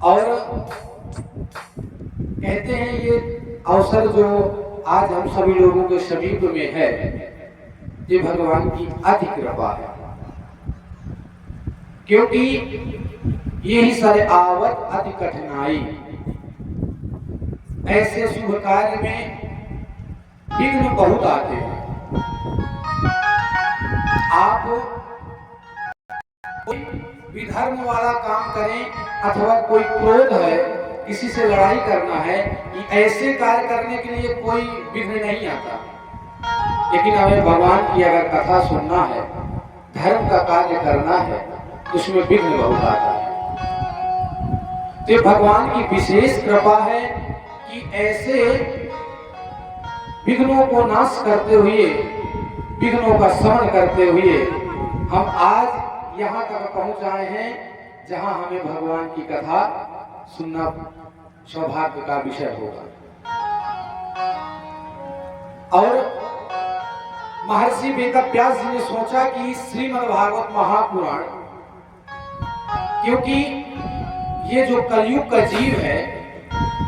और कहते हैं ये अवसर जो आज हम सभी लोगों के समीप में है, ये भगवान की अति कृपा है, क्योंकि यही सर आवत अति कठिनाई। ऐसे शुभ कार्य में विघ्न बहुत आते हैं। आप कोई विधर्म वाला काम करें अथवा कोई क्रोध है, किसी से लड़ाई करना है, ऐसे कार्य करने के लिए कोई विघ्न नहीं आता। लेकिन हमें भगवान की अगर कथा सुनना है, धर्म का कार्य करना है, उसमें विघ्न बहुत आता है। तो भगवान की विशेष कृपा है कि ऐसे विघ्नों को नाश करते हुए, विघ्नों का शमन करते हुए हम आज यहाँ तक पहुंच आए हैं जहां हमें भगवान की कथा सुनना सौभाग्य का विषय होगा। और महर्षि वेदव्यास जी ने सोचा कि श्रीमद् भागवत महापुराण, क्योंकि ये जो कलयुग का जीव है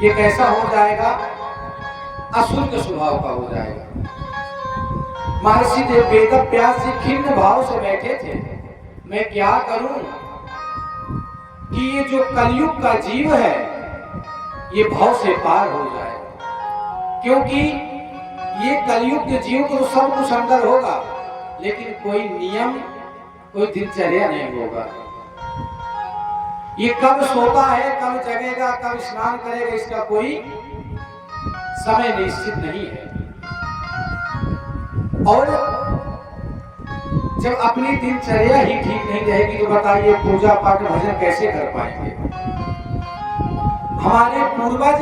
ये कैसा हो जाएगा, असुर के स्वभाव का हो जाएगा। महर्षि वेदव्यास जी खिन्न भाव से बैठे थे, मैं क्या करूं कि ये जो कलयुग का जीव है ये भाव से पार हो जाए, क्योंकि ये कलयुग के जीव को तो सब कुछ अंदर होगा लेकिन कोई नियम, कोई दिनचर्या नहीं होगा। ये कब सोता है, कब जगेगा, कब स्नान करेगा, इसका कोई समय निश्चित नहीं है। और जब अपनी दिनचर्या ही ठीक नहीं रहेगी तो बताइए पूजा पाठ भजन कैसे कर पाएंगे। हमारे पूर्वज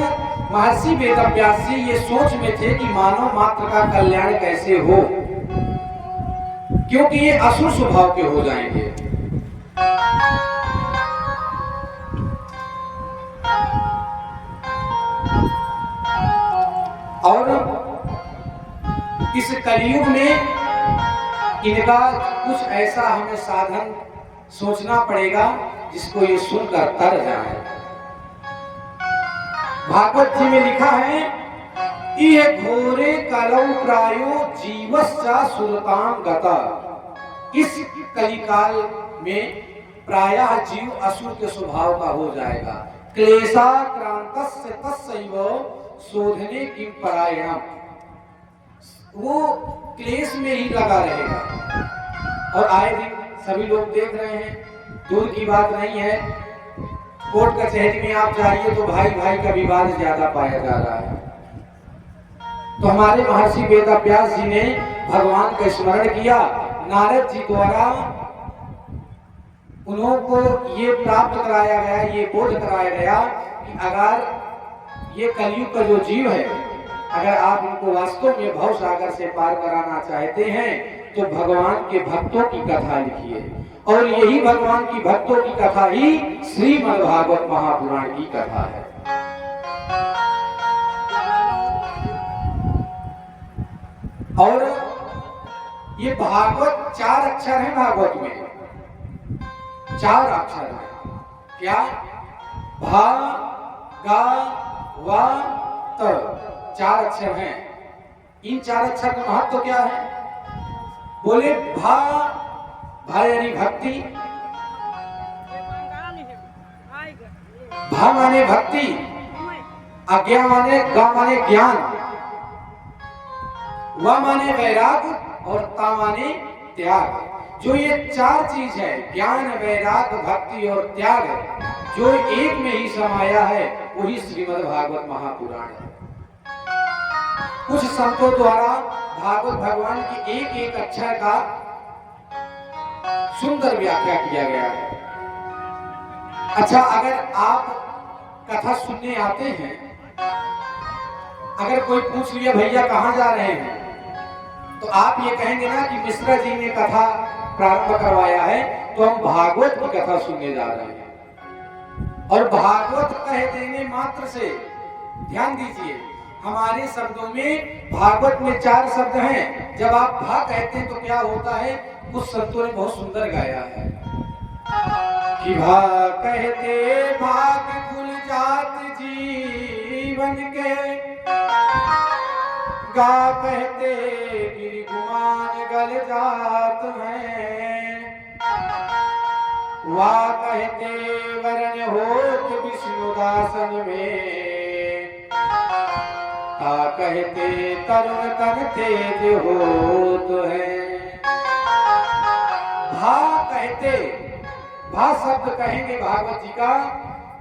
महर्षि वेदव्यास जी ये सोच में थे कि मानव मात्र का कल्याण कैसे हो, क्योंकि ये असुर स्वभाव के हो जाएंगे। और इस कलयुग में इनका कुछ ऐसा हमें साधन सोचना पड़ेगा जिसको ये सुनकर तर जाए। भागवत जी में लिखा है, ये घोरे कलौ प्रायो जीवस्चा सुरताम गता। इस कलिकाल में प्रायः जीव असुर के स्वभाव का हो जाएगा। क्लेशाक्रांतस्य तस्सैव शोधने किं परायणम्। वो क्लेश में ही लगा रहेगा। और आए दिन सभी लोग देख रहे हैं, दूर की बात नहीं है, कोर्ट कचहरी में आप जाइए तो भाई भाई का विवाद ज्यादा पाया जा रहा है। तो हमारे महर्षि वेदव्यास जी ने भगवान का स्मरण किया। नारद जी द्वारा उनको ये प्राप्त कराया गया, ये बोध कराया गया कि अगर ये कलयुग का जो जीव है, अगर आप इनको वास्तव में भव सागर से पार कराना चाहते हैं तो भगवान के भक्तों की कथा लिखिए। और यही भगवान की भक्तों की कथा ही श्रीमद् भागवत महापुराण की कथा है। और ये भागवत 4 अक्षर है। भागवत में 4 अक्षर है। क्या? भा गा वा त, 4 अक्षर हैं। इन 4 अक्षर का महत्व क्या है? बोले भा, भा यानी भक्ति, भा माने भक्ति, अज्ञा माने, गा माने ज्ञान, वा माने वैराग और ता माने त्याग। जो ये 4 चीज है, ज्ञान, वैराग, भक्ति और त्याग, जो एक में ही समाया है, वही श्रीमद् भागवत महापुराण है। कुछ संतों द्वारा भागवत भगवान की एक एक अक्षर का सुंदर व्याख्या किया गया है। अच्छा, अगर आप कथा सुनने आते हैं, अगर कोई पूछ लिया भैया कहाँ जा रहे हैं, तो आप ये कहेंगे ना कि मिश्रा जी ने कथा प्रारंभ करवाया है तो हम भागवत की कथा सुनने जा रहे हैं। और भागवत कह देने मात्र से, ध्यान दीजिए, हमारे शब्दों में भागवत में 4 शब्द हैं। जब आप भा कहते हैं तो क्या होता है? कुछ संतों ने बहुत सुंदर गाया है कि भा कहते भाग्य खुल जात जीवन के, गा कहते गिरि गुमान गल जात हैं, वा कहते वरण होत विष्णुदासन में, ता कहते तरुण तन तेज होत है। भा कहते, भा शब्द कहेंगे भागवत जी का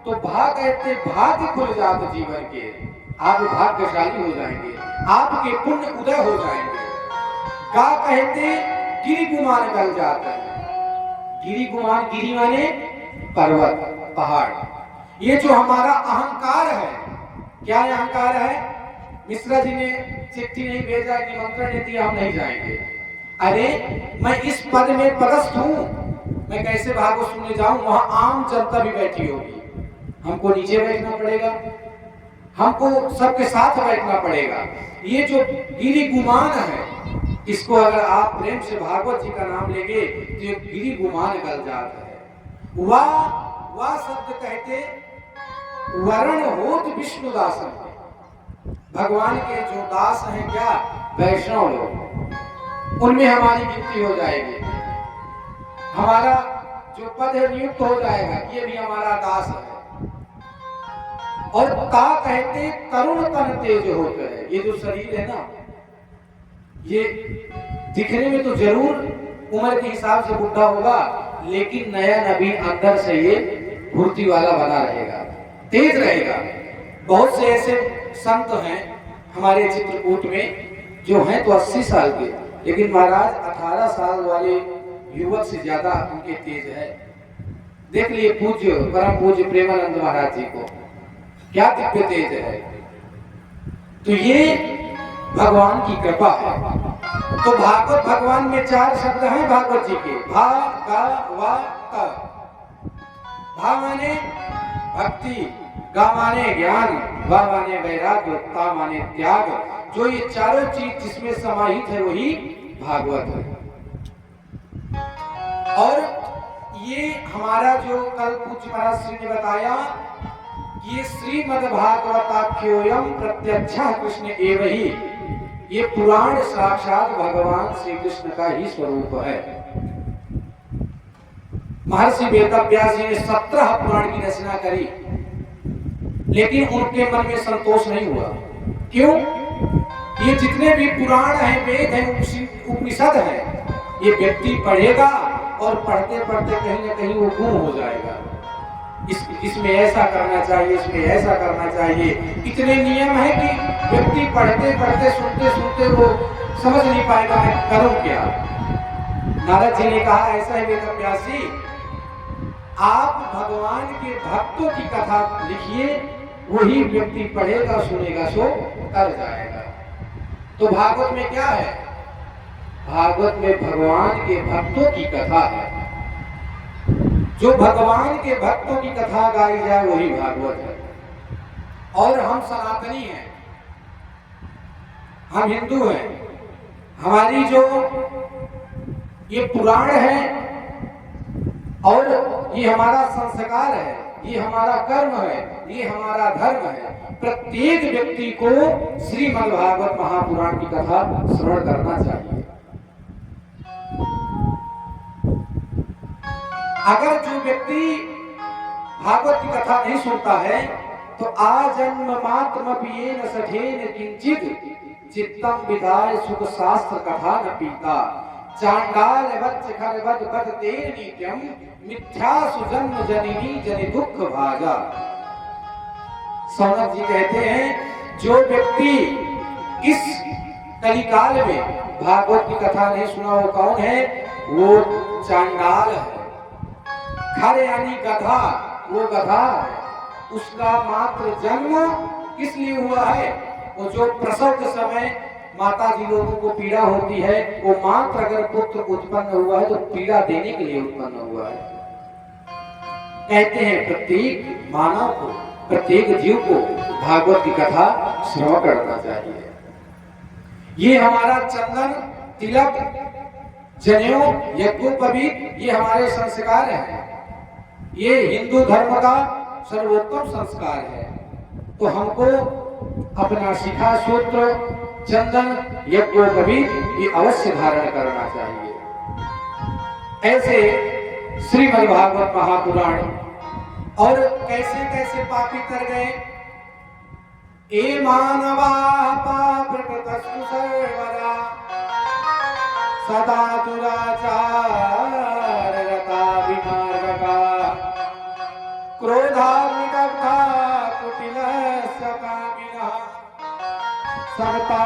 तो भा कहते भाग्य खुल जात जीवन के, आप भाग्यशाली हो जाएंगे, आपके पुण्य उदय हो जाएंगे। गा कहते गिरि गुमान गल जाता है, गिरि गुमान, गिरि माने पर्वत पहाड़। ये जो हमारा अहंकार है, क्या ये अहंकार है? मिश्रा जी ने चिट्ठी नहीं भेजा, निमंत्रण नहीं दिया, हम नहीं जाएंगे। अरे मैं इस पद में पदस्थ हूं, मैं कैसे भागवत सुनने जाऊं? वहां आम जनता भी बैठी होगी, हमको नीचे बैठना पड़ेगा, हमको सबके साथ बैठना पड़ेगा। ये जो गिरि गुमान है, इसको अगर आप प्रेम से भागवत जी का नाम लेंगे तो ये गिरि गुमान गल जाता है। वाह शब्द कहते वरण होत विष्णुदासन, भगवान के जो दास हैं, क्या वैष्णव लोग, उनमें हमारी गिनती हो जाएगी, हमारा जो पद है नियुक्त हो जाएगा, ये भी हमारा दास है। और ता कहते तरुण तन तेज होते हैं। ये जो शरीर है ना, ये दिखने में तो जरूर उम्र के हिसाब से बुढ़ा होगा, लेकिन नया नवीन अंदर से ये फुर्ती वाला बना रहेगा, तेज रहेगा। बहुत से ऐसे संत हैं हमारे चित्रकूट में जो हैं तो 80 साल के, लेकिन महाराज 18 साल वाले युवक से ज्यादा उनके तेज है। देख लिए पूज्य परम पूज्य प्रेमानंद महाराज जी को, क्या दिव्य तेज है। तो ये भगवान की कृपा है। तो भागवत भगवान में 4 शब्द हैं भागवत जी के, भा गा वा ता। भा माने भक्ति, गा माने ज्ञान, वा माने वैराग्य, ता माने त्याग। जो ये चारों चीज जिसमें समाहित है वही भागवत है। और ये हमारा जो कल पूज्य महाराज श्री ने बताया, ये श्रीमद्भागवताख्योयम प्रत्यक्षा कृष्ण एव ही, ये पुराण साक्षात भगवान श्री कृष्ण का ही स्वरूप है। महर्षि वेदव्यास जी ने 17 पुराण की रचना करी, लेकिन उनके मन में संतोष नहीं हुआ। क्यों? ये जितने भी पुराण हैं, वेद हैं, उपनिषद हैं, ये व्यक्ति पढ़ेगा और पढ़ते पढ़ते कहीं ना कहीं वो गुम हो जाएगा। इसमें ऐसा करना चाहिए, इसमें ऐसा करना चाहिए, इतने नियम है कि व्यक्ति पढ़ते पढ़ते सुनते सुनते वो समझ नहीं पाएगा मैं करूं क्या। नारद जी ने कहा ऐसा है वेदव्यास जी, आप भगवान के भक्तों की कथा लिखिए, वही व्यक्ति पढ़ेगा सुनेगा सो कर जाएगा। तो भागवत में क्या है? भागवत में भगवान के भक्तों की कथा है। जो भगवान के भक्तों की कथा गाई जाए वही भागवत है। और हम सनातनी हैं, हम हिंदू हैं, हमारी जो ये पुराण है और ये हमारा संस्कार है, ये हमारा कर्म है, ये हमारा धर्म है। प्रत्येक व्यक्ति को श्रीमद्भागवत महापुराण की कथा श्रवण करना चाहिए। अगर जो व्यक्ति भागवत की कथा नहीं सुनता है तो आजन्म मात्र पियेन सठेन किंचित चित्तम विदाय सुख शास्त्र कथा न पीता चांडाल वत्स खरवद बद तेर नित्यम मिथ्या सुजन्म जननी जनि दुख भाजा। सौनक जी कहते हैं जो व्यक्ति इस कलिकाल में भागवत की कथा नहीं सुना वो कौन है? वो चांडाल है। खर यानी गधा, वो गधा है। उसका मात्र जन्म इसलिए हुआ है, वो जो प्रसव के समय माता जी लोगों को पीड़ा होती है, वो मात्र अगर पुत्र उत्पन्न हुआ है तो पीड़ा देने के लिए उत्पन्न हुआ है। कहते हैं प्रत्येक मानव को, प्रत्येक जीव को भागवत की कथा श्रवण करना चाहिए। ये हमारा चंदन, तिलक, जनेऊ, यज्ञोपवीत, ये हमारे संस्कार हैं। ये हिंदू धर्म का सर्वोत्तम संस्कार है। तो हमको अपना शिखा सूत्र चंदन यज्ञोपवीत ये अवश्य धारण करना चाहिए। ऐसे श्रीमद् भागवत महापुराण और कैसे कैसे पापी तर गए। ए मानवा पाप्रकृतस्तु सर्वदा सदा दुराचार रता विमार्गका क्रोधाग्निदग्धा कुटिलस्य कामिनः सर्वता